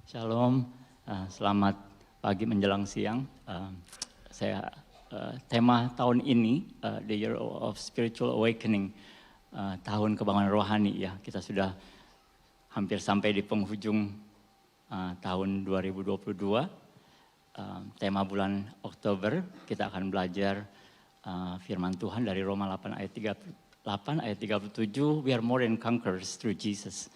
Shalom, selamat pagi menjelang siang. Tema tahun ini, The Year of Spiritual Awakening, tahun kebangunan rohani ya. Kita sudah hampir sampai di penghujung tahun 2022. Tema bulan Oktober kita akan belajar firman Tuhan dari Roma 8 ayat 37. We are more than conquerors through Jesus.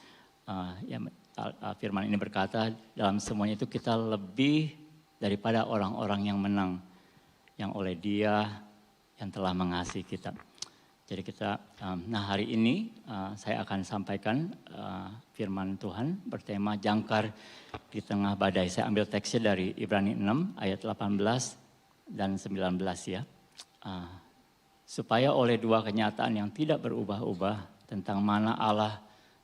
Firman ini berkata, dalam semuanya itu kita lebih daripada orang-orang yang menang, yang oleh Dia yang telah mengasihi kita. Jadi hari ini saya akan sampaikan firman Tuhan bertema jangkar di tengah badai. Saya ambil teksnya dari Ibrani 6 ayat 18 dan 19 ya. Supaya oleh dua kenyataan yang tidak berubah-ubah tentang mana Allah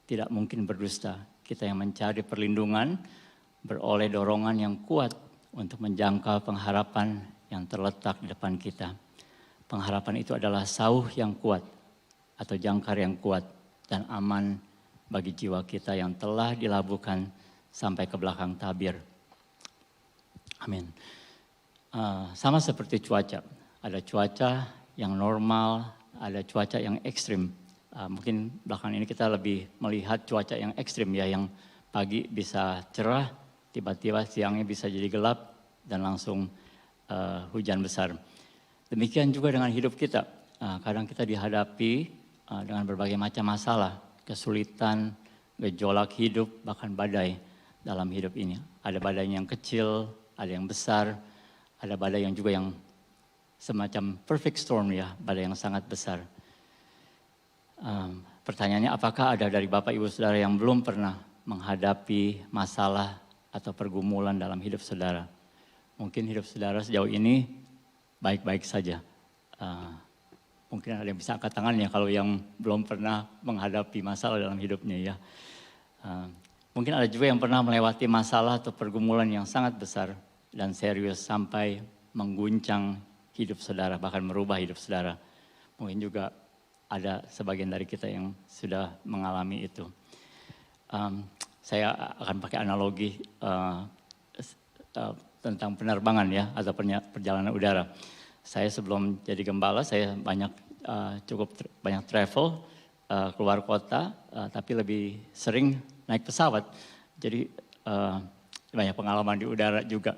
tidak mungkin berdusta, kita yang mencari perlindungan beroleh dorongan yang kuat untuk menjangkau pengharapan yang terletak di depan kita. Pengharapan itu adalah sauh yang kuat atau jangkar yang kuat dan aman bagi jiwa kita yang telah dilabuhkan sampai ke belakang tabir. Amin. Sama seperti cuaca, ada cuaca yang normal, ada cuaca yang ekstrim. Mungkin belakangan ini kita lebih melihat cuaca yang ekstrim ya, yang pagi bisa cerah, tiba-tiba siangnya bisa jadi gelap dan langsung hujan besar. Demikian juga dengan hidup kita. Kadang kita dihadapi dengan berbagai macam masalah, kesulitan, gejolak hidup, bahkan badai dalam hidup ini. Ada badai yang kecil, ada yang besar, ada badai yang juga yang semacam perfect storm ya, badai yang sangat besar. Pertanyaannya, apakah ada dari Bapak Ibu Saudara yang belum pernah menghadapi masalah atau pergumulan dalam hidup saudara? Mungkin hidup saudara sejauh ini baik-baik saja. Mungkin ada yang bisa angkat tangannya kalau yang belum pernah menghadapi masalah dalam hidupnya ya. Mungkin ada juga yang pernah melewati masalah atau pergumulan yang sangat besar dan serius sampai mengguncang hidup saudara, bahkan merubah hidup saudara. Mungkin juga ada sebagian dari kita yang sudah mengalami itu. Saya akan pakai analogi tentang penerbangan ya, atau perjalanan udara. Saya sebelum jadi gembala, saya cukup banyak travel keluar kota, tapi lebih sering naik pesawat. Jadi banyak pengalaman di udara juga.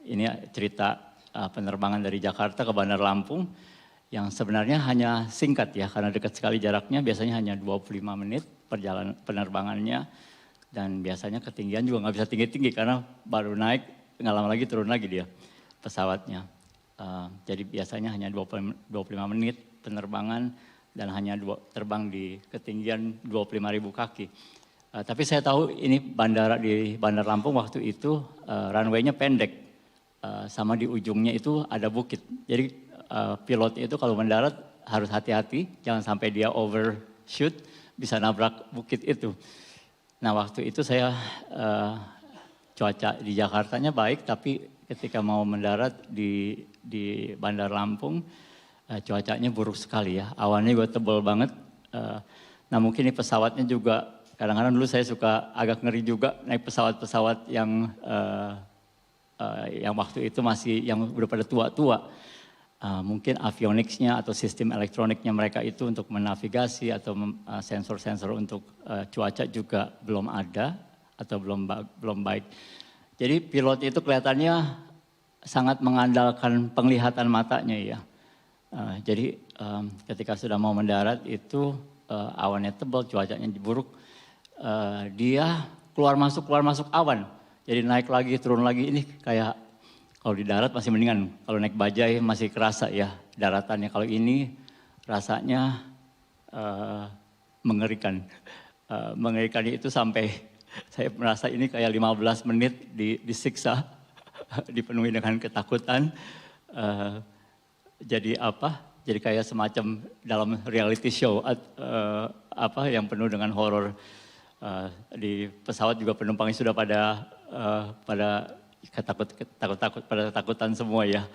Ini cerita penerbangan dari Jakarta ke Bandar Lampung, yang sebenarnya hanya singkat ya, karena dekat sekali jaraknya, biasanya hanya 25 menit perjalanan penerbangannya, dan biasanya ketinggian juga nggak bisa tinggi-tinggi karena baru naik, nggak lama lagi turun lagi dia pesawatnya. Jadi biasanya hanya 25 menit penerbangan dan hanya terbang di ketinggian 25.000 kaki. Tapi saya tahu ini di Bandar Lampung waktu itu runway-nya pendek, sama di ujungnya itu ada bukit. Jadi pilotnya itu kalau mendarat harus hati-hati, jangan sampai dia overshoot, bisa nabrak bukit itu. Nah waktu itu saya cuaca di Jakartanya baik, tapi ketika mau mendarat di Bandar Lampung, cuacanya buruk sekali ya, awannya juga tebal banget. Nah mungkin ini pesawatnya juga, kadang-kadang dulu saya suka agak ngeri juga naik pesawat-pesawat yang waktu itu masih yang udah pada tua-tua. Mungkin avionicsnya atau sistem elektroniknya mereka itu untuk menavigasi atau sensor-sensor untuk cuaca juga belum ada atau belum baik. Jadi pilot itu kelihatannya sangat mengandalkan penglihatan matanya ya. Jadi ketika sudah mau mendarat itu awannya tebal, cuacanya buruk, dia keluar masuk awan. Jadi naik lagi turun lagi, ini kayak kalau di darat masih mendingan, kalau naik bajai masih kerasa ya daratannya. Kalau ini rasanya mengerikan. Mengerikannya itu sampai saya merasa ini kayak 15 menit disiksa, dipenuhi dengan ketakutan. Jadi kayak semacam dalam reality show yang penuh dengan horor. Di pesawat juga penumpangnya sudah pada ketakutan semua ya.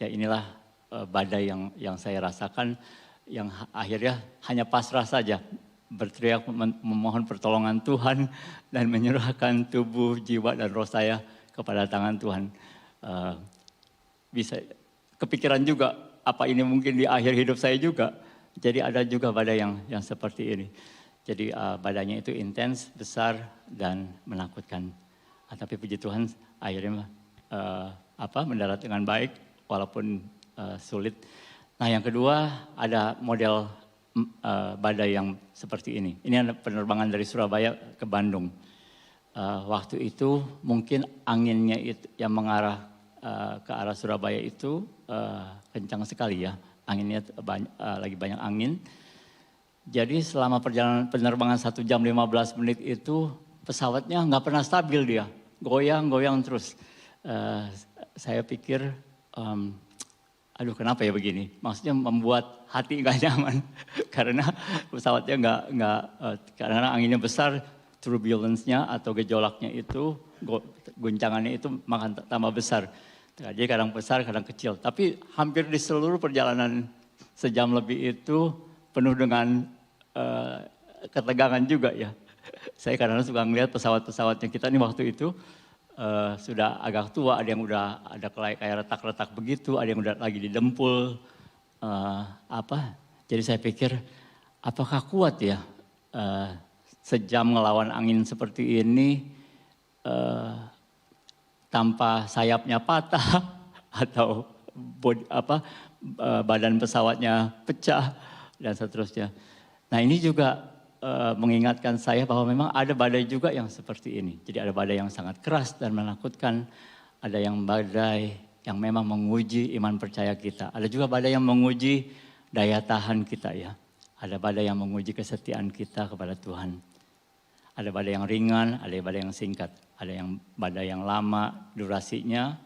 Ya inilah badai yang saya rasakan, yang akhirnya hanya pasrah saja. berteriak memohon pertolongan Tuhan dan menyerahkan tubuh, jiwa, dan roh saya kepada tangan Tuhan. Bisa kepikiran juga apa ini mungkin di akhir hidup saya juga. Jadi ada juga badai yang seperti ini. Jadi badainya itu intens, besar, dan menakutkan. Tapi puji Tuhan akhirnya mendarat dengan baik walaupun sulit. Nah yang kedua ada model badai yang seperti ini. Ini ada penerbangan dari Surabaya ke Bandung. Waktu itu mungkin anginnya itu yang mengarah ke arah Surabaya itu kencang sekali ya. Anginnya lagi banyak angin. Jadi selama perjalanan penerbangan 1 jam 15 menit itu pesawatnya nggak pernah stabil dia. Goyang-goyang terus. Saya pikir, aduh kenapa ya begini? Maksudnya membuat hati nggak nyaman. Karena pesawatnya karena anginnya besar, turbulence-nya atau gejolaknya itu, guncangannya itu makan tambah besar. Jadi kadang besar, kadang kecil. Tapi hampir di seluruh perjalanan sejam lebih itu penuh dengan ketegangan juga ya. Saya kadang-kadang suka ngeliat pesawat-pesawatnya kita ini waktu itu sudah agak tua, ada yang udah ada kayak retak-retak begitu, ada yang udah lagi didempul. Jadi saya pikir apakah kuat ya sejam ngelawan angin seperti ini tanpa sayapnya patah atau badan pesawatnya pecah dan seterusnya. Nah ini juga mengingatkan saya bahwa memang ada badai juga yang seperti ini. Jadi ada badai yang sangat keras dan menakutkan, ada yang badai yang memang menguji iman percaya kita. Ada juga badai yang menguji daya tahan kita ya. Ada badai yang menguji kesetiaan kita kepada Tuhan. Ada badai yang ringan, ada badai yang singkat. Ada yang badai yang lama durasinya.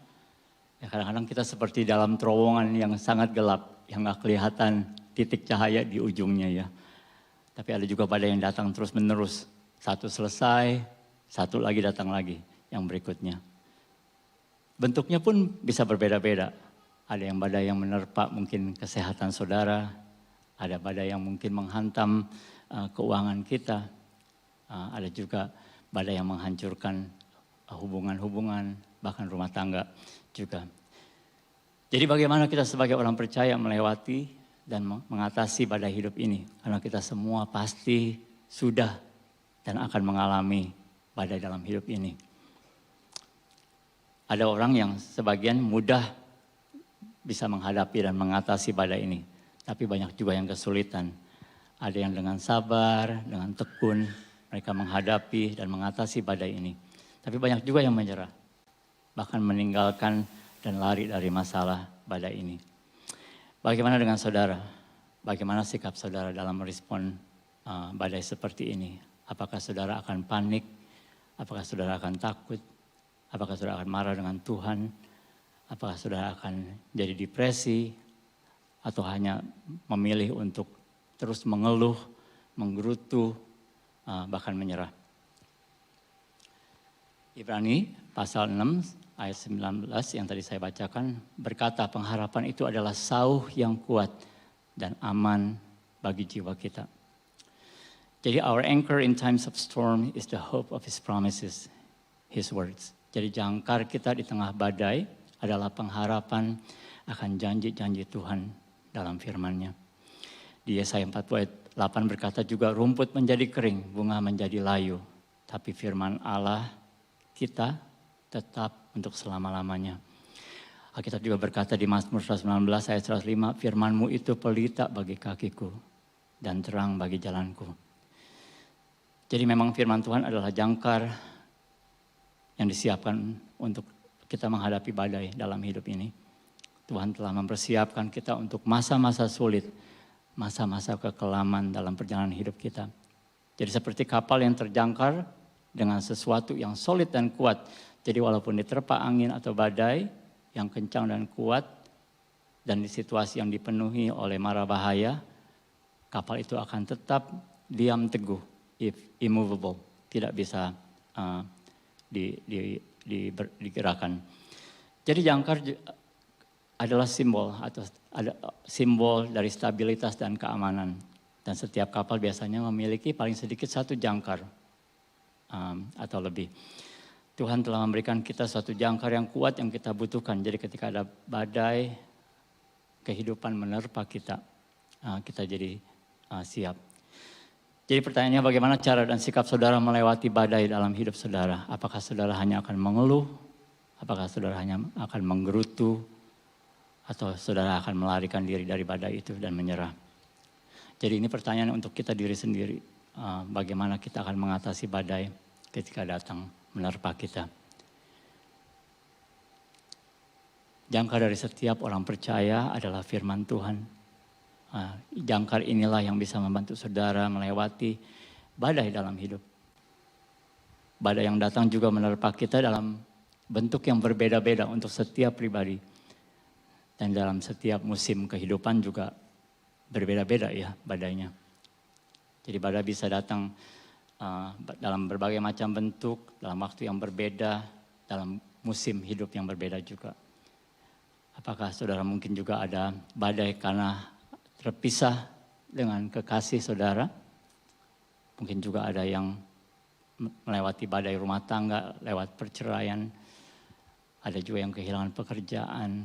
Ya kadang-kadang kita seperti dalam terowongan yang sangat gelap, yang gak kelihatan titik cahaya di ujungnya ya. Tapi ada juga badai yang datang terus menerus. Satu selesai, satu lagi datang lagi yang berikutnya. Bentuknya pun bisa berbeda-beda. Ada yang badai yang menerpa mungkin kesehatan saudara. Ada badai yang mungkin menghantam keuangan kita. Ada juga badai yang menghancurkan hubungan-hubungan, bahkan rumah tangga juga. Jadi bagaimana kita sebagai orang percaya melewati dan mengatasi badai hidup ini. Karena kita semua pasti sudah dan akan mengalami badai dalam hidup ini. Ada orang yang sebagian mudah bisa menghadapi dan mengatasi badai ini. Tapi banyak juga yang kesulitan. Ada yang dengan sabar, dengan tekun, mereka menghadapi dan mengatasi badai ini. Tapi banyak juga yang menyerah. Bahkan meninggalkan dan lari dari masalah badai ini. Bagaimana dengan saudara? Bagaimana sikap saudara dalam merespon badai seperti ini? Apakah saudara akan panik? Apakah saudara akan takut? Apakah saudara akan marah dengan Tuhan? Apakah saudara akan jadi depresi? Atau hanya memilih untuk terus mengeluh, menggerutu, bahkan menyerah? Ibrani pasal 6 ayat 19 yang tadi saya bacakan berkata pengharapan itu adalah sauh yang kuat dan aman bagi jiwa kita. Jadi our anchor in times of storm is the hope of His promises, His words. Jadi jangkar kita di tengah badai adalah pengharapan akan janji-janji Tuhan dalam firman-Nya. Di Yesaya 48 berkata juga rumput menjadi kering, bunga menjadi layu. Tapi firman Allah kita tetap untuk selama-lamanya. Alkitab juga berkata di Mazmur 119 ayat 105, firman-Mu itu pelita bagi kakiku dan terang bagi jalanku. Jadi memang firman Tuhan adalah jangkar yang disiapkan untuk kita menghadapi badai dalam hidup ini. Tuhan telah mempersiapkan kita untuk masa-masa sulit, masa-masa kekelaman dalam perjalanan hidup kita. Jadi seperti kapal yang terjangkar dengan sesuatu yang solid dan kuat. Jadi walaupun diterpa angin atau badai yang kencang dan kuat dan di situasi yang dipenuhi oleh mara bahaya, kapal itu akan tetap diam teguh, immovable, tidak bisa digerakkan. Jadi jangkar adalah simbol atau ada simbol dari stabilitas dan keamanan. Dan setiap kapal biasanya memiliki paling sedikit 1 jangkar atau lebih. Tuhan telah memberikan kita suatu jangkar yang kuat yang kita butuhkan. Jadi ketika ada badai, kehidupan menerpa kita, kita jadi siap. Jadi pertanyaannya, bagaimana cara dan sikap saudara melewati badai dalam hidup saudara? Apakah saudara hanya akan mengeluh? Apakah saudara hanya akan menggerutu? Atau saudara akan melarikan diri dari badai itu dan menyerah? Jadi ini pertanyaan untuk kita diri sendiri. Bagaimana kita akan mengatasi badai ketika datang menerpa kita. Jangkar dari setiap orang percaya adalah firman Tuhan. Jangkar inilah yang bisa membantu saudara melewati badai dalam hidup. Badai yang datang juga menerpa kita dalam bentuk yang berbeda-beda untuk setiap pribadi. Dan dalam setiap musim kehidupan juga berbeda-beda ya badainya. Jadi badai bisa datang dalam berbagai macam bentuk, dalam waktu yang berbeda, dalam musim hidup yang berbeda juga. Apakah saudara mungkin juga ada badai karena terpisah dengan kekasih saudara? Mungkin juga ada yang melewati badai rumah tangga, lewat perceraian. Ada juga yang kehilangan pekerjaan,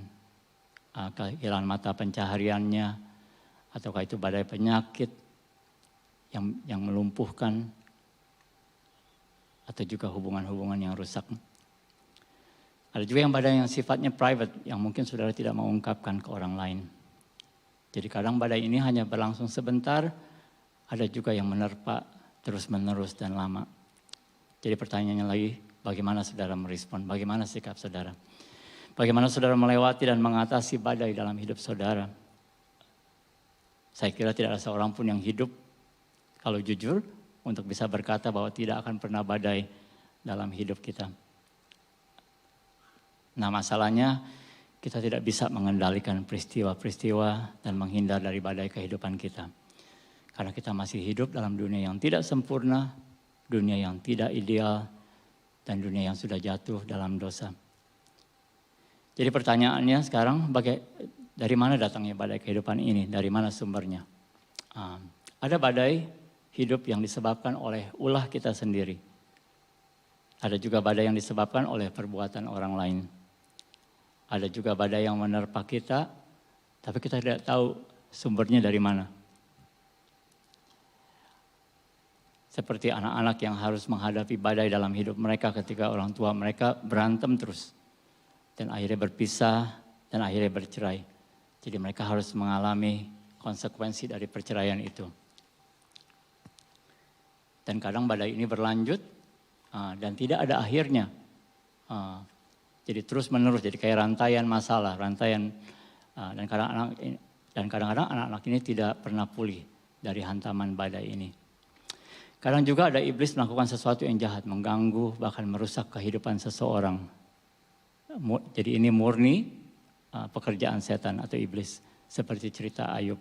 kehilangan mata pencahariannya, ataukah itu badai penyakit yang melumpuhkan, atau juga hubungan-hubungan yang rusak. Ada juga yang badai yang sifatnya private, yang mungkin saudara tidak mau ungkapkan ke orang lain. Jadi kadang badai ini hanya berlangsung sebentar, ada juga yang menerpa terus-menerus dan lama. Jadi pertanyaannya lagi, bagaimana saudara merespon? Bagaimana sikap saudara? Bagaimana saudara melewati dan mengatasi badai dalam hidup saudara? Saya kira tidak ada seorang pun yang hidup, kalau jujur, untuk bisa berkata bahwa tidak akan pernah badai dalam hidup kita. Nah masalahnya, kita tidak bisa mengendalikan peristiwa-peristiwa dan menghindar dari badai kehidupan kita. Karena kita masih hidup dalam dunia yang tidak sempurna, dunia yang tidak ideal, dan dunia yang sudah jatuh dalam dosa. Jadi pertanyaannya sekarang, dari mana datangnya badai kehidupan ini? Dari mana sumbernya? Ada badai hidup yang disebabkan oleh ulah kita sendiri. Ada juga badai yang disebabkan oleh perbuatan orang lain. Ada juga badai yang menerpa kita, tapi kita tidak tahu sumbernya dari mana. Seperti anak-anak yang harus menghadapi badai dalam hidup mereka ketika orang tua mereka berantem terus. Dan akhirnya berpisah, dan akhirnya bercerai. Jadi mereka harus mengalami konsekuensi dari perceraian itu. Dan kadang badai ini berlanjut, dan tidak ada akhirnya. Jadi terus menerus, jadi kayak rantaian masalah, dan kadang-kadang anak-anak ini tidak pernah pulih dari hantaman badai ini. Kadang juga ada iblis melakukan sesuatu yang jahat, mengganggu, bahkan merusak kehidupan seseorang. Jadi ini murni pekerjaan setan atau iblis, seperti cerita Ayub.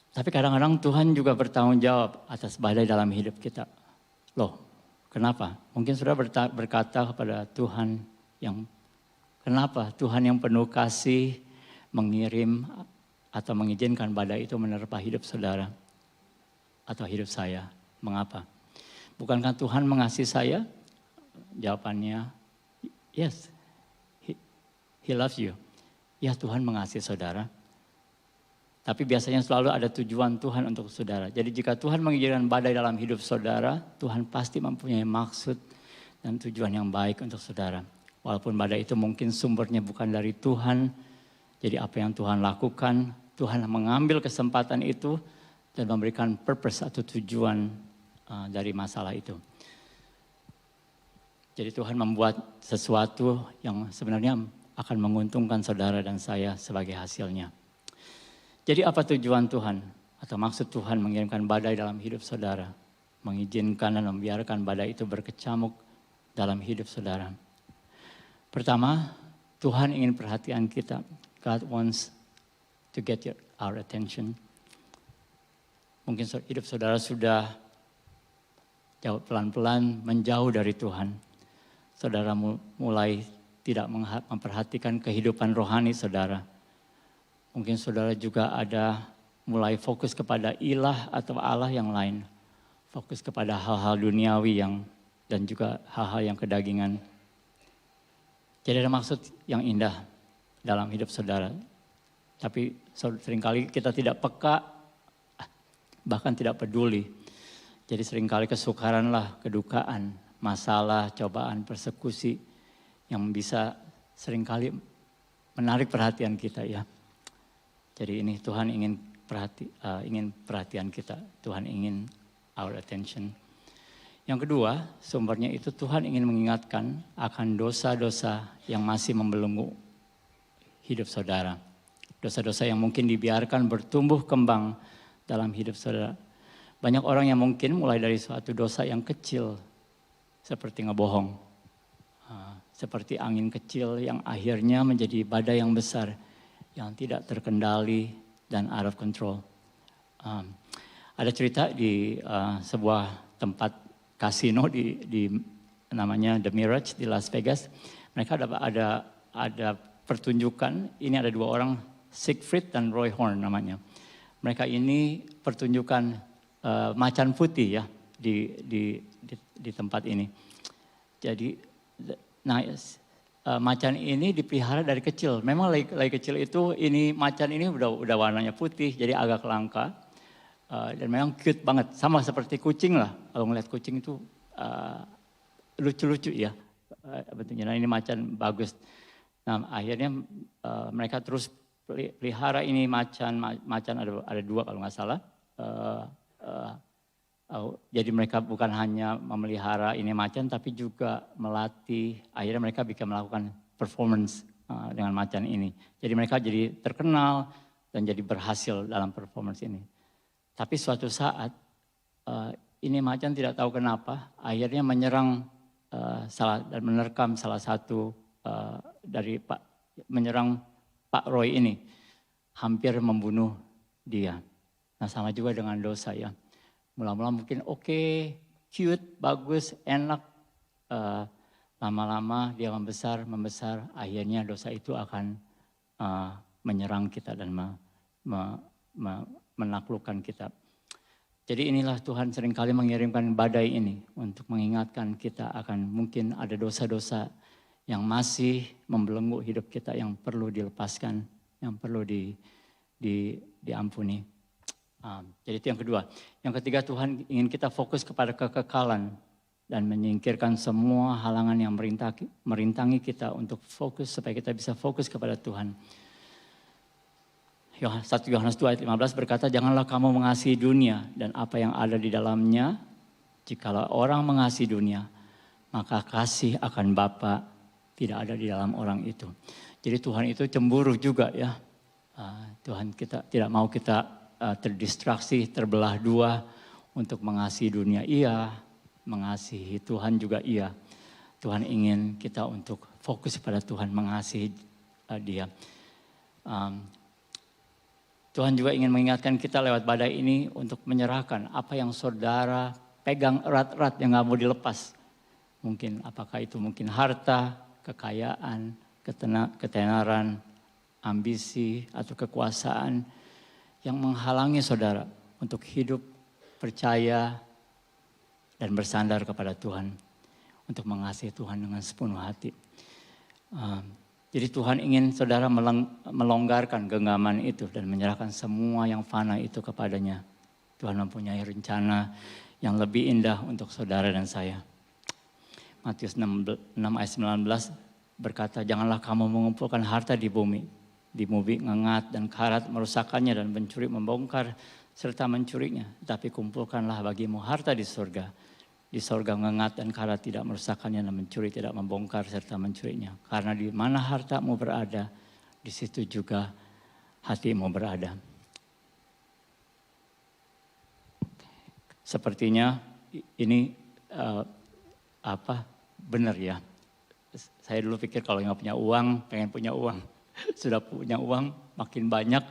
Tapi kadang-kadang Tuhan juga bertanggung jawab atas badai dalam hidup kita. Loh, kenapa? Mungkin saudara berkata kepada Tuhan kenapa Tuhan yang penuh kasih mengirim atau mengizinkan badai itu menerpa hidup saudara atau hidup saya? Mengapa? Bukankah Tuhan mengasihi saya? Jawabannya, yes, He loves you. Ya, Tuhan mengasihi saudara. Tapi biasanya selalu ada tujuan Tuhan untuk saudara. Jadi jika Tuhan mengizinkan badai dalam hidup saudara, Tuhan pasti mempunyai maksud dan tujuan yang baik untuk saudara. Walaupun badai itu mungkin sumbernya bukan dari Tuhan. Jadi apa yang Tuhan lakukan, Tuhan mengambil kesempatan itu dan memberikan purpose atau tujuan dari masalah itu. Jadi Tuhan membuat sesuatu yang sebenarnya akan menguntungkan saudara dan saya sebagai hasilnya. Jadi apa tujuan Tuhan atau maksud Tuhan mengirimkan badai dalam hidup saudara? Mengizinkan dan membiarkan badai itu berkecamuk dalam hidup saudara. Pertama, Tuhan ingin perhatian kita. God wants to get our attention. Mungkin hidup saudara sudah pelan-pelan menjauh dari Tuhan. Saudara mulai tidak memperhatikan kehidupan rohani saudara. Mungkin saudara juga ada mulai fokus kepada ilah atau Allah yang lain. Fokus kepada hal-hal duniawi dan juga hal-hal yang kedagingan. Jadi ada maksud yang indah dalam hidup saudara. Tapi seringkali kita tidak peka, bahkan tidak peduli. Jadi seringkali kesukaranlah, kedukaan, masalah, cobaan, persekusi yang bisa seringkali menarik perhatian kita ya. Jadi ini Tuhan ingin perhatian kita. Tuhan ingin our attention. Yang kedua, sumbernya itu Tuhan ingin mengingatkan akan dosa-dosa yang masih membelenggu hidup saudara. Dosa-dosa yang mungkin dibiarkan bertumbuh kembang dalam hidup saudara. Banyak orang yang mungkin mulai dari suatu dosa yang kecil, seperti ngebohong. Seperti angin kecil yang akhirnya menjadi badai yang besar, yang tidak terkendali dan out of control. Ada cerita di sebuah tempat kasino di namanya The Mirage di Las Vegas. Mereka ada pertunjukan, ini ada dua orang, Siegfried dan Roy Horn namanya. Mereka ini pertunjukan macan putih ya di tempat ini. Jadi macan ini dipelihara dari kecil. Memang dari kecil itu macan ini udah warnanya putih, jadi agak langka. Dan memang cute banget, sama seperti kucing lah. Kalau ngeliat kucing itu lucu-lucu ya. Betulnya ini macan bagus. Nah akhirnya mereka terus pelihara ini macan ada dua kalau nggak salah. Jadi mereka bukan hanya memelihara ini macan tapi juga melatih. Akhirnya mereka bisa melakukan performance dengan macan ini. Jadi mereka jadi terkenal dan jadi berhasil dalam performance ini. Tapi suatu saat ini macan tidak tahu kenapa akhirnya menyerang dan menerkam salah satu menyerang Pak Roy ini, hampir membunuh dia. Nah sama juga dengan dosa ya. Mula-mula mungkin oke, cute, bagus, enak. Lama-lama dia membesar, akhirnya dosa itu akan menyerang kita dan menaklukkan kita. Jadi inilah Tuhan seringkali mengirimkan badai ini untuk mengingatkan kita akan mungkin ada dosa-dosa yang masih membelenggu hidup kita yang perlu dilepaskan, yang perlu diampuni. Jadi itu yang kedua. Yang ketiga Tuhan ingin kita fokus kepada kekekalan dan menyingkirkan semua halangan yang merintangi kita untuk fokus supaya kita bisa fokus kepada Tuhan. 1 Yohanes 2 ayat 15 berkata, janganlah kamu mengasihi dunia dan apa yang ada di dalamnya. Jikalau orang mengasihi dunia, maka kasih akan Bapa tidak ada di dalam orang itu. Jadi Tuhan itu cemburu juga ya. Tuhan kita tidak mau kita terdistraksi, terbelah dua untuk mengasihi dunia. Iya, mengasihi Tuhan juga iya. Tuhan ingin kita untuk fokus pada Tuhan, mengasihi Dia. Tuhan juga ingin mengingatkan kita lewat badai ini untuk menyerahkan apa yang saudara pegang erat-erat yang gak mau dilepas. Mungkin apakah itu mungkin harta, kekayaan, ketenaran, ambisi atau kekuasaan yang menghalangi saudara untuk hidup percaya dan bersandar kepada Tuhan. Untuk mengasihi Tuhan dengan sepenuh hati. Jadi Tuhan ingin saudara melonggarkan genggaman itu dan menyerahkan semua yang fana itu kepadanya. Tuhan mempunyai rencana yang lebih indah untuk saudara dan saya. Matius 6 ayat 19 berkata, janganlah kamu mengumpulkan harta di bumi. Di bumi ngengat dan karat merusakkannya dan pencuri membongkar serta mencurinya. Tapi kumpulkanlah bagimu harta di surga. Di sorga ngengat dan karat tidak merusakkannya dan mencuri tidak membongkar serta mencurinya. Karena di mana hartamu berada, di situ juga hatimu berada. Sepertinya ini benar ya. Saya dulu pikir kalau nggak punya uang, pengen punya uang. Sudah punya uang makin banyak,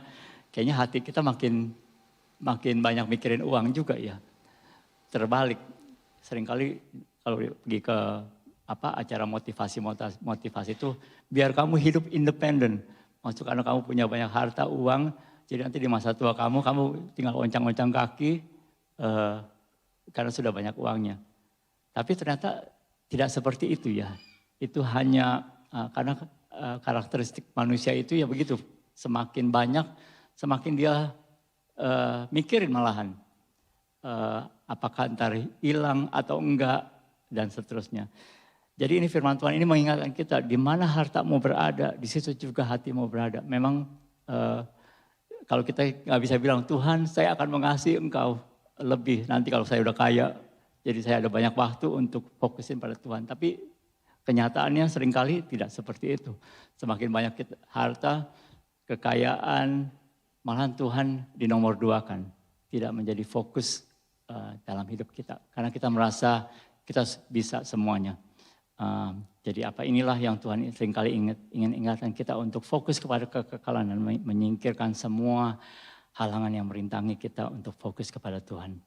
kayaknya hati kita makin banyak mikirin uang juga ya. Terbalik. Seringkali kalau pergi ke acara motivasi itu biar kamu hidup independen. Maksud karena kamu punya banyak harta, uang, Jadi nanti di masa tua kamu tinggal oncang-oncang kaki karena sudah banyak uangnya. Tapi ternyata tidak seperti itu ya. Itu hanya karena karakteristik manusia itu ya begitu. Semakin banyak, semakin dia mikirin malahan. Apakah ntar hilang atau enggak dan seterusnya. Jadi ini firman Tuhan ini mengingatkan kita di mana hartamu berada, di situ juga hatimu berada. Memang kalau kita nggak bisa bilang Tuhan saya akan mengasihi engkau lebih nanti kalau saya udah kaya. Jadi saya ada banyak waktu untuk fokusin pada Tuhan. Tapi kenyataannya seringkali tidak seperti itu. Semakin banyak harta, kekayaan, malahan Tuhan di nomor 2 kan. Tidak menjadi fokus dalam hidup kita. Karena kita merasa kita bisa semuanya. Jadi inilah yang Tuhan seringkali ingin ingatkan kita untuk fokus kepada kekekalan dan menyingkirkan semua halangan yang merintangi kita untuk fokus kepada Tuhan.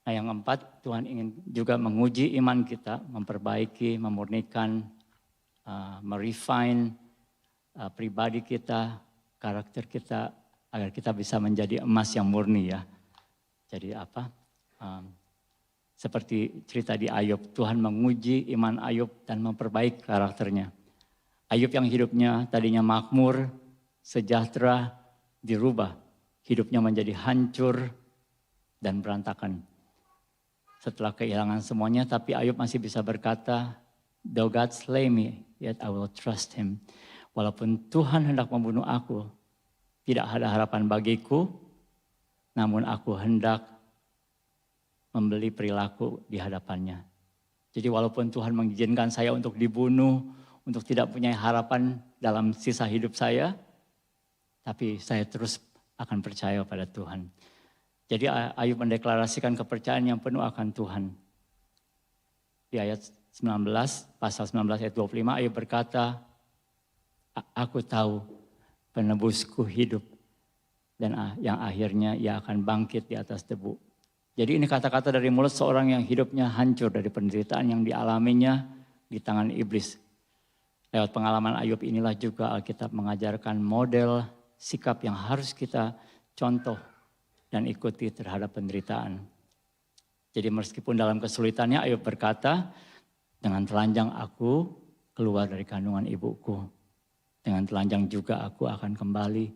Nah yang 4, Tuhan ingin juga menguji iman kita, memperbaiki, memurnikan, merefine pribadi kita, karakter kita, agar kita bisa menjadi emas yang murni ya. Jadi seperti cerita di Ayub, Tuhan menguji iman Ayub dan memperbaiki karakternya. Ayub yang hidupnya tadinya makmur, sejahtera, dirubah. Hidupnya menjadi hancur dan berantakan. Setelah kehilangan semuanya, tapi Ayub masih bisa berkata, "Though God slay me, yet I will trust him." Walaupun Tuhan hendak membunuh aku, tidak ada harapan bagiku, namun aku hendak membeli perilaku di hadapannya. Jadi walaupun Tuhan mengizinkan saya untuk dibunuh, untuk tidak punya harapan dalam sisa hidup saya, tapi saya terus akan percaya pada Tuhan. Jadi Ayub mendeklarasikan kepercayaan yang penuh akan Tuhan. Di ayat 19, pasal 19 ayat 25, Ayub berkata, "Aku tahu penebusku hidup dan yang akhirnya ia akan bangkit di atas debu." Jadi ini kata-kata dari mulut seorang yang hidupnya hancur dari penderitaan yang dialaminya di tangan iblis. Lewat pengalaman Ayub inilah juga Alkitab mengajarkan model sikap yang harus kita contoh dan ikuti terhadap penderitaan. Jadi meskipun dalam kesulitannya Ayub berkata, "Dengan telanjang aku keluar dari kandungan ibuku. Dengan telanjang juga aku akan kembali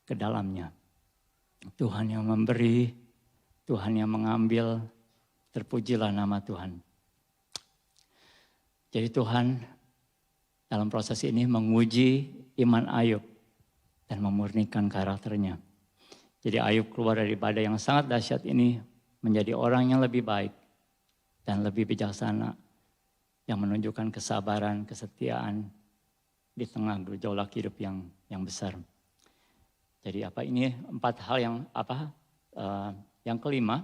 ke dalamnya." Tuhan yang memberi, Tuhan yang mengambil, terpujilah nama Tuhan. Jadi Tuhan dalam proses ini menguji iman Ayub dan memurnikan karakternya. Jadi Ayub keluar dari badai yang sangat dahsyat ini menjadi orang yang lebih baik dan lebih bijaksana, yang menunjukkan kesabaran, kesetiaan di tengah gejolak hidup yang besar. Jadi ini 4 hal yang kelima,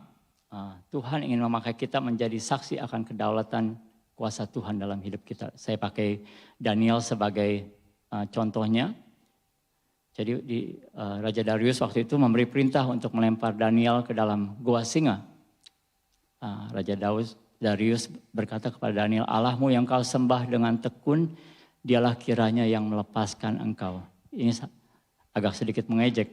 Tuhan ingin memakai kita menjadi saksi akan kedaulatan kuasa Tuhan dalam hidup kita. Saya pakai Daniel sebagai contohnya. Jadi Raja Darius waktu itu memberi perintah untuk melempar Daniel ke dalam gua singa. Raja Darius berkata kepada Daniel, "Allahmu yang kau sembah dengan tekun, dialah kiranya yang melepaskan engkau." Ini agak sedikit mengejek,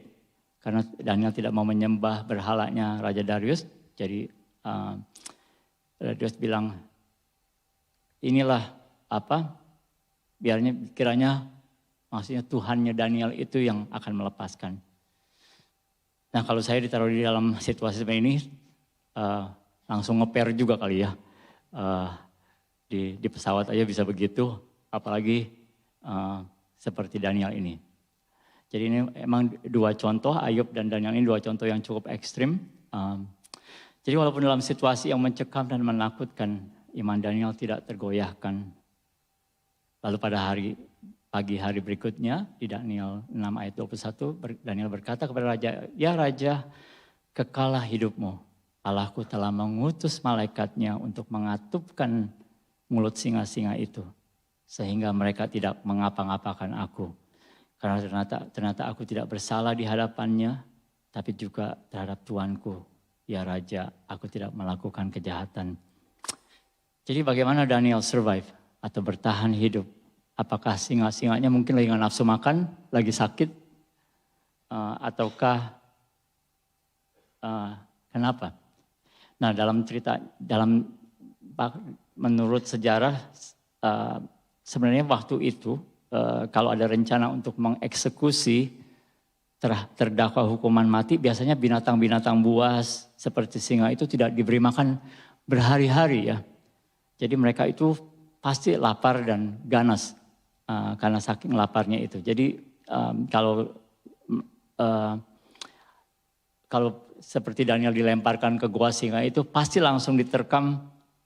karena Daniel tidak mau menyembah berhalanya Raja Darius. Jadi Darius bilang, "Inilah kiranya maksudnya Tuhannya Daniel itu yang akan melepaskan." Nah kalau saya ditaruh di dalam situasi seperti ini, langsung ngeper juga kali ya. Di pesawat aja bisa begitu, apalagi seperti Daniel ini. Jadi ini emang 2 contoh, Ayub dan Daniel ini 2 contoh yang cukup ekstrim. Jadi walaupun dalam situasi yang mencekam dan menakutkan, iman Daniel tidak tergoyahkan. Lalu pada pagi hari berikutnya di Daniel 6 ayat 21, Daniel berkata kepada Raja, "Ya Raja, kekalah hidupmu. Allahku telah mengutus malaikatnya untuk mengatupkan mulut singa-singa itu, sehingga mereka tidak mengapa-ngapakan aku. Karena ternyata aku tidak bersalah di hadapannya, tapi juga terhadap Tuanku. Ya Raja, aku tidak melakukan kejahatan." Jadi bagaimana Daniel survive atau bertahan hidup? Apakah singa-singanya mungkin lagi nggak nafsu makan, lagi sakit? ataukah kenapa? Nah, menurut sejarah sebenarnya waktu itu kalau ada rencana untuk mengeksekusi terdakwa hukuman mati, biasanya binatang-binatang buas seperti singa itu tidak diberi makan berhari-hari ya. Jadi mereka itu pasti lapar dan ganas karena saking laparnya itu. Jadi kalau seperti Daniel dilemparkan ke gua singa itu pasti langsung diterkam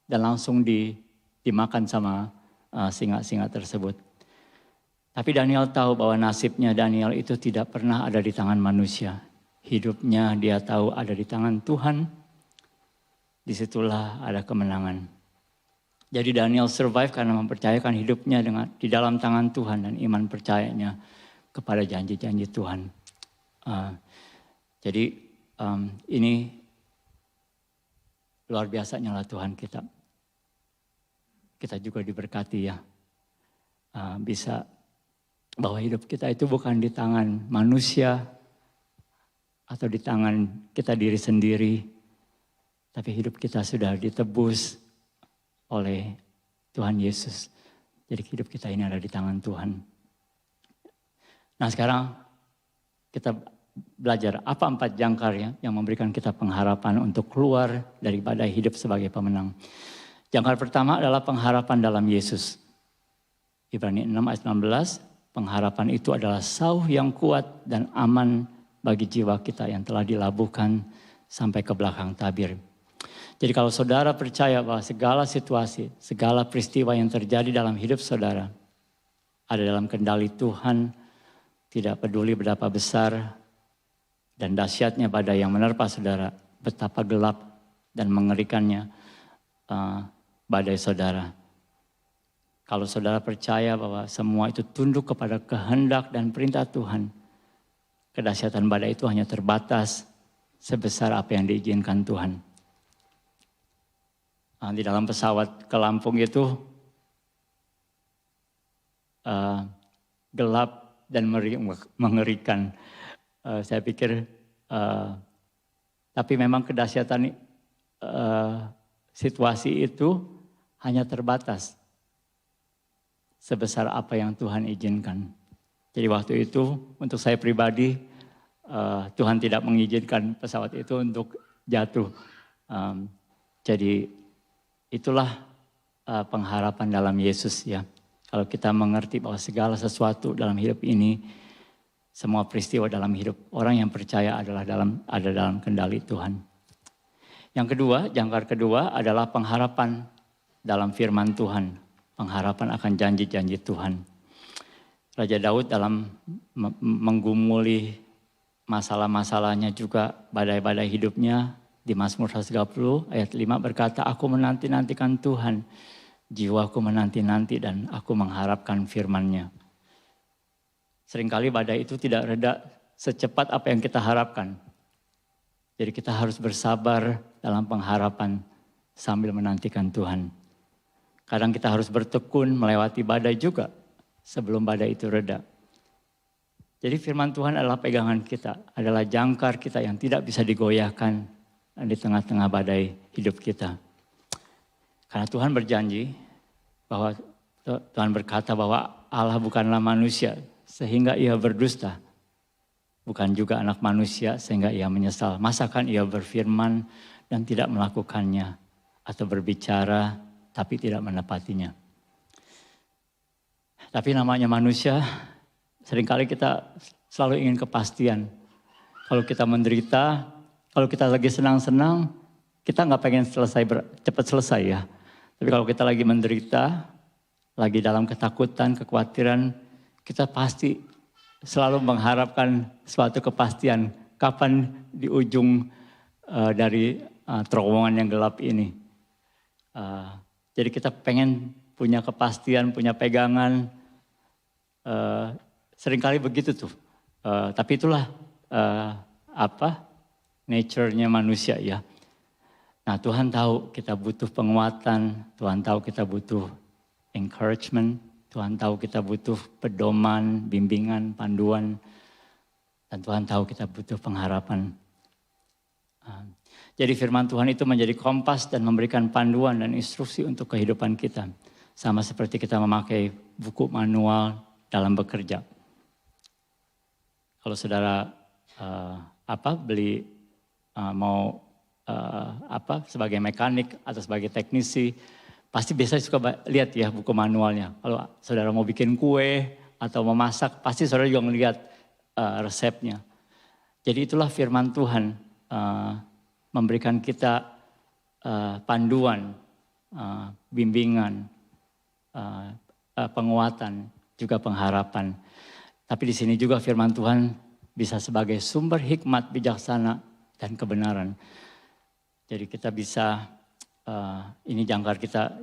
dan langsung dimakan sama singa-singa tersebut. Tapi Daniel tahu bahwa nasibnya Daniel itu tidak pernah ada di tangan manusia. Hidupnya dia tahu ada di tangan Tuhan. Disitulah ada kemenangan. Jadi Daniel survive karena mempercayakan hidupnya di dalam tangan Tuhan dan iman percayanya kepada janji-janji Tuhan. Jadi ini luar biasa nyala Tuhan kita. Kita juga diberkati ya. Bisa bahwa hidup kita itu bukan di tangan manusia atau di tangan kita diri sendiri. Tapi hidup kita sudah ditebus oleh Tuhan Yesus. Jadi hidup kita ini ada di tangan Tuhan. Nah sekarang kita belajar apa 4 jangkar ya yang memberikan kita pengharapan untuk keluar dari badai hidup sebagai pemenang. Jangkar pertama adalah pengharapan dalam Yesus. Ibrani 6 ayat 19, pengharapan itu adalah sauh yang kuat dan aman bagi jiwa kita yang telah dilabuhkan sampai ke belakang tabir. Jadi kalau saudara percaya bahwa segala situasi, segala peristiwa yang terjadi dalam hidup saudara ada dalam kendali Tuhan, tidak peduli betapa besar dan dahsyatnya badai yang menerpa saudara, betapa gelap dan mengerikannya badai saudara. Kalau saudara percaya bahwa semua itu tunduk kepada kehendak dan perintah Tuhan, kedahsyatan badai itu hanya terbatas sebesar apa yang diizinkan Tuhan. Di dalam pesawat ke Lampung itu gelap dan mengerikan. Saya pikir, tapi memang kedahsyatan situasi itu hanya terbatas sebesar apa yang Tuhan izinkan. Jadi waktu itu untuk saya pribadi, Tuhan tidak mengizinkan pesawat itu untuk jatuh. Jadi itulah pengharapan dalam Yesus ya. Kalau kita mengerti bahwa segala sesuatu dalam hidup ini, semua peristiwa dalam hidup orang yang percaya ada dalam kendali Tuhan. Yang kedua, jangkar kedua adalah pengharapan dalam firman Tuhan. Pengharapan akan janji-janji Tuhan. Raja Daud dalam menggumuli masalah-masalahnya juga badai-badai hidupnya di Mazmur 130 ayat 5 berkata, aku menanti-nantikan Tuhan, jiwaku menanti-nanti dan aku mengharapkan firman-Nya. Seringkali badai itu tidak reda secepat apa yang kita harapkan. Jadi kita harus bersabar dalam pengharapan sambil menantikan Tuhan. Kadang kita harus bertekun melewati badai juga sebelum badai itu reda. Jadi firman Tuhan adalah pegangan kita, adalah jangkar kita yang tidak bisa digoyahkan di tengah-tengah badai hidup kita. Karena Tuhan berjanji bahwa Tuhan berkata bahwa Allah bukanlah manusia sehingga ia berdusta. Bukan juga anak manusia sehingga ia menyesal. Masakan ia berfirman dan tidak melakukannya atau berbicara tapi tidak menepatinya. Tapi namanya manusia, seringkali kita selalu ingin kepastian. Kalau kita menderita, kalau kita lagi senang-senang, kita nggak pengen cepat selesai ya. Tapi kalau kita lagi menderita, lagi dalam ketakutan, kekhawatiran, kita pasti selalu mengharapkan suatu kepastian. Kapan di ujung dari terowongan yang gelap ini. Jadi kita pengen punya kepastian, punya pegangan. Seringkali begitu tuh. Tapi itulah nature-nya manusia ya. Nah Tuhan tahu kita butuh penguatan, Tuhan tahu kita butuh encouragement, Tuhan tahu kita butuh pedoman, bimbingan, panduan. Dan Tuhan tahu kita butuh pengharapan. Jadi firman Tuhan itu menjadi kompas dan memberikan panduan dan instruksi untuk kehidupan kita. Sama seperti kita memakai buku manual dalam bekerja. Kalau saudara sebagai mekanik atau sebagai teknisi, pasti biasanya suka lihat ya buku manualnya. Kalau saudara mau bikin kue atau memasak, pasti saudara juga melihat resepnya. Jadi itulah firman Tuhan memberikan kita panduan, bimbingan, penguatan, juga pengharapan. Tapi di sini juga firman Tuhan bisa sebagai sumber hikmat, bijaksana, dan kebenaran. Jadi kita bisa, ini jangkar kita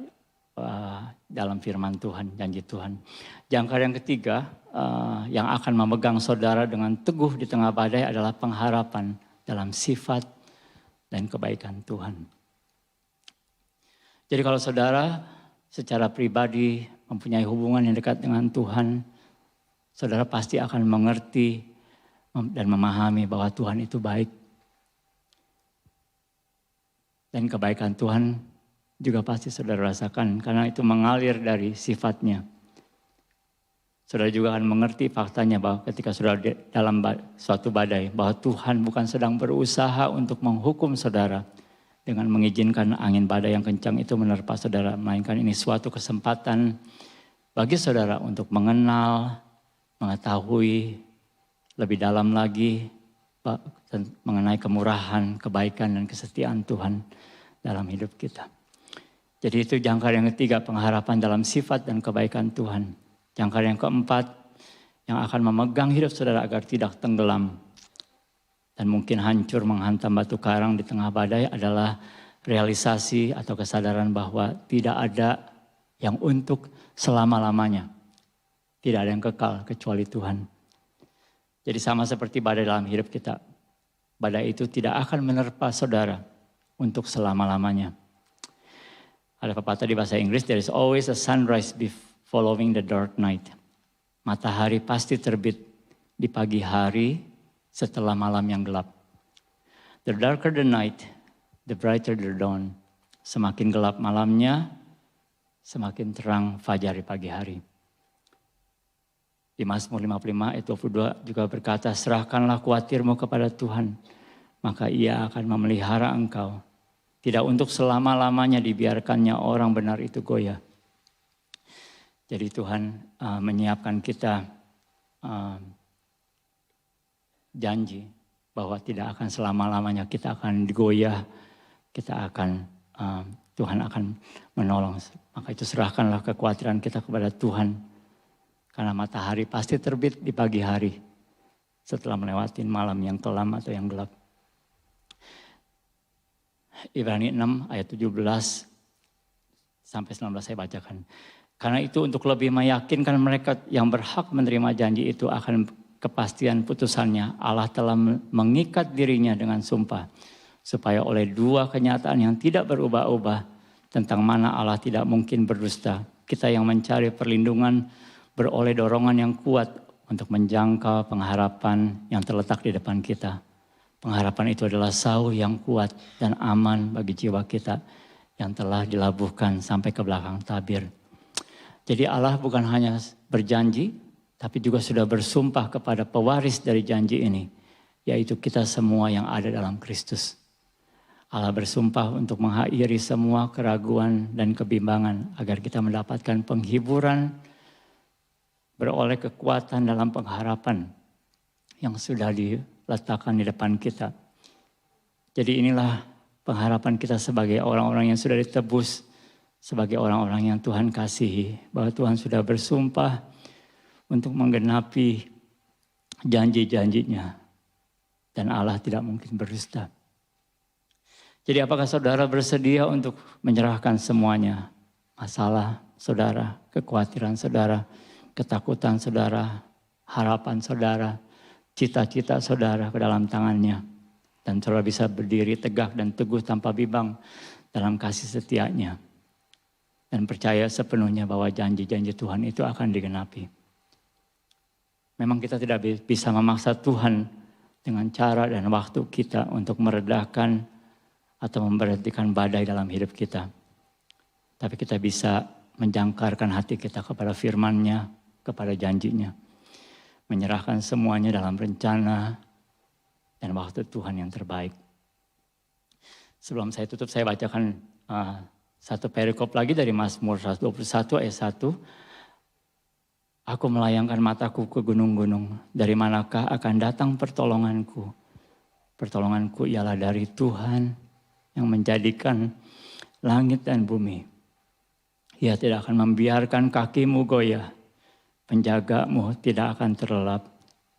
dalam firman Tuhan, janji Tuhan. Jangkar yang ketiga yang akan memegang saudara dengan teguh di tengah badai adalah pengharapan dalam sifat dan kebaikan Tuhan. Jadi kalau saudara secara pribadi mempunyai hubungan yang dekat dengan Tuhan, saudara pasti akan mengerti dan memahami bahwa Tuhan itu baik. Dan kebaikan Tuhan juga pasti saudara rasakan karena itu mengalir dari sifatnya. Saudara juga akan mengerti faktanya bahwa ketika saudara dalam suatu badai, bahwa Tuhan bukan sedang berusaha untuk menghukum saudara dengan mengizinkan angin badai yang kencang itu menerpa saudara. Melainkan ini suatu kesempatan bagi saudara untuk mengenal, mengetahui lebih dalam lagi mengenai kemurahan, kebaikan, dan kesetiaan Tuhan dalam hidup kita. Jadi itu jangkar yang ketiga, pengharapan dalam sifat dan kebaikan Tuhan. Jangkar yang keempat, yang akan memegang hidup saudara agar tidak tenggelam dan mungkin hancur menghantam batu karang di tengah badai adalah realisasi atau kesadaran bahwa tidak ada yang untuk selama-lamanya. Tidak ada yang kekal kecuali Tuhan. Jadi sama seperti badai dalam hidup kita. Badai itu tidak akan menerpa saudara untuk selama-lamanya. Ada pepatah di bahasa Inggris, there is always a sunrise following the dark night. Matahari pasti terbit di pagi hari setelah malam yang gelap. The darker the night, the brighter the dawn. Semakin gelap malamnya, semakin terang fajar di pagi hari. Di Mazmur 55 ayat 22 juga berkata, serahkanlah khawatirmu kepada Tuhan, maka Ia akan memelihara engkau. Tidak untuk selama-lamanya dibiarkannya orang benar itu goyah. Jadi Tuhan menyiapkan kita janji bahwa tidak akan selama-lamanya kita akan digoyah, Tuhan akan menolong. Maka itu serahkanlah kekhawatiran kita kepada Tuhan. Karena matahari pasti terbit di pagi hari setelah melewati malam yang kelam atau yang gelap. Ibrani 6 ayat 17 sampai 19 saya bacakan. Karena itu untuk lebih meyakinkan mereka yang berhak menerima janji itu akan kepastian putusannya, Allah telah mengikat dirinya dengan sumpah. Supaya oleh dua kenyataan yang tidak berubah-ubah tentang mana Allah tidak mungkin berdusta, kita yang mencari perlindungan beroleh dorongan yang kuat untuk menjangkau pengharapan yang terletak di depan kita. Pengharapan itu adalah sauh yang kuat dan aman bagi jiwa kita yang telah dilabuhkan sampai ke belakang tabir. Jadi Allah bukan hanya berjanji, tapi juga sudah bersumpah kepada pewaris dari janji ini, yaitu kita semua yang ada dalam Kristus. Allah bersumpah untuk mengakhiri semua keraguan dan kebimbangan agar kita mendapatkan penghiburan, beroleh kekuatan dalam pengharapan yang sudah diletakkan di depan kita. Jadi inilah pengharapan kita sebagai orang-orang yang sudah ditebus, sebagai orang-orang yang Tuhan kasihi, bahwa Tuhan sudah bersumpah untuk menggenapi janji-janjinya. Dan Allah tidak mungkin berdusta. Jadi apakah saudara bersedia untuk menyerahkan semuanya? Masalah saudara, kekhawatiran saudara, ketakutan saudara, harapan saudara, cita-cita saudara ke dalam tangannya. Dan saudara bisa berdiri tegak dan teguh tanpa bimbang dalam kasih setianya. Dan percaya sepenuhnya bahwa janji-janji Tuhan itu akan digenapi. Memang kita tidak bisa memaksa Tuhan dengan cara dan waktu kita untuk meredakan atau memberhentikan badai dalam hidup kita. Tapi kita bisa menjangkarkan hati kita kepada firman-Nya, kepada janjinya. Menyerahkan semuanya dalam rencana dan waktu Tuhan yang terbaik. Sebelum saya tutup, saya bacakan satu perikop lagi dari Mazmur 121 ayat 1. Aku melayangkan mataku ke gunung-gunung, dari manakah akan datang pertolonganku? Pertolonganku ialah dari Tuhan yang menjadikan langit dan bumi. Ia tidak akan membiarkan kakimu goyah. Penjagamu tidak akan terlelap.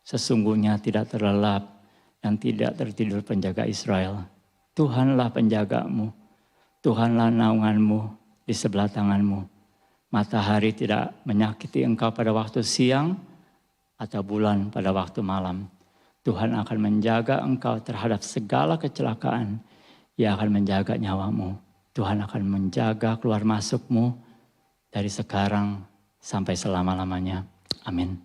Sesungguhnya tidak terlelap dan tidak tertidur penjaga Israel. Tuhanlah penjagamu. Tuhanlah naunganmu di sebelah tanganmu. Matahari tidak menyakiti engkau pada waktu siang atau bulan pada waktu malam. Tuhan akan menjaga engkau terhadap segala kecelakaan. Ia akan menjaga nyawamu. Tuhan akan menjaga keluar masukmu dari sekarang sampai selama-lamanya. Amin.